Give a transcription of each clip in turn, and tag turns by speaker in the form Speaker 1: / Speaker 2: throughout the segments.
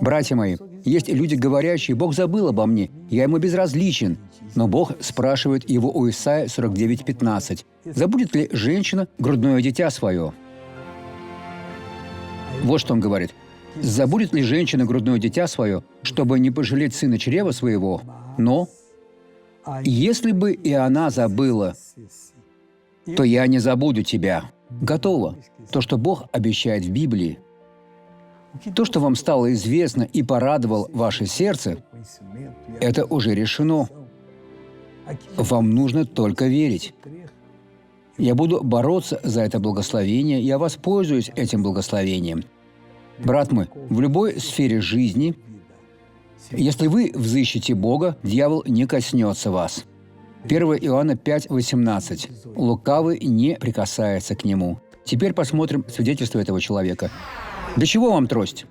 Speaker 1: Братья мои, есть люди, говорящие: «Бог забыл обо мне, я ему безразличен». Но Бог спрашивает его у Исаии 49:15. «Забудет ли женщина грудное дитя свое?» Вот что он говорит. «Забудет ли женщина грудное дитя свое, чтобы не пожалеть сына чрева своего? Но если бы и она забыла, то я не забуду тебя». Готово. То, что Бог обещает в Библии, то, что вам стало известно и порадовало ваше сердце, это уже решено. Вам нужно только верить. Я буду бороться за это благословение, я воспользуюсь этим благословением. Брат мой, в любой сфере жизни, если вы взыщете Бога, дьявол не коснется вас. 1 Иоанна 5:18. Лукавый не прикасается к нему. Теперь посмотрим свидетельство этого человека. Для чего вам трость?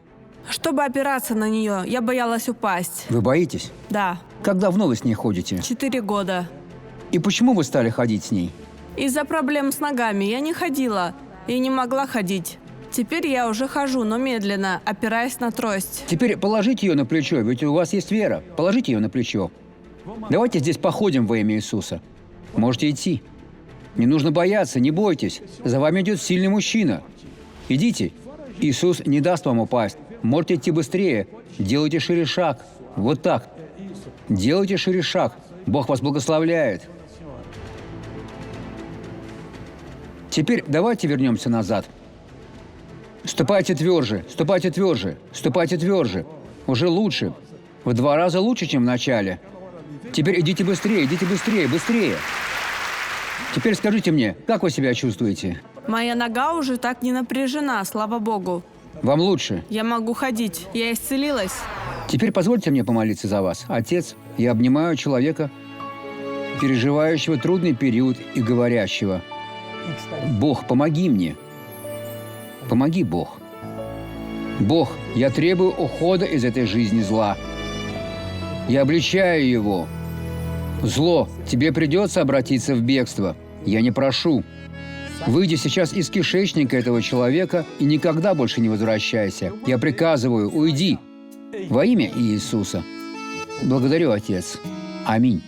Speaker 2: Чтобы опираться на нее, я боялась упасть.
Speaker 1: Вы боитесь?
Speaker 2: Да,
Speaker 1: Как давно вы с ней ходите?
Speaker 2: 4 года.
Speaker 1: И почему вы стали ходить с ней?
Speaker 2: Из-за проблем с ногами я не ходила и не могла ходить. Теперь я уже хожу, но медленно, опираясь на трость.
Speaker 1: Теперь положите ее на плечо, ведь у вас есть вера. Положите ее на плечо. Давайте здесь походим во имя Иисуса. Можете идти. Не нужно бояться, не бойтесь. За вами идет сильный мужчина. Идите. Иисус не даст вам упасть. Можете идти быстрее. Делайте шире шаг. Вот так. Делайте шире шаг. Бог вас благословляет. Теперь давайте вернемся назад. Ступайте тверже, ступайте тверже, ступайте тверже. Уже лучше. В 2 раза лучше, чем в начале. Теперь идите быстрее, быстрее. Теперь скажите мне, как вы себя чувствуете?
Speaker 2: Моя нога уже так не напряжена, слава Богу.
Speaker 1: Вам лучше?
Speaker 2: Я могу ходить. Я исцелилась.
Speaker 1: Теперь позвольте мне помолиться за вас. Отец, я обнимаю человека, переживающего трудный период и говорящего: «Бог, помоги мне». Помоги, Бог. Бог, я требую ухода из этой жизни зла. Я обличаю его. Зло, тебе придется обратиться в бегство. Я не прошу. Выйди сейчас из кишечника этого человека и никогда больше не возвращайся. Я приказываю, уйди. Во имя Иисуса. Благодарю, Отец. Аминь.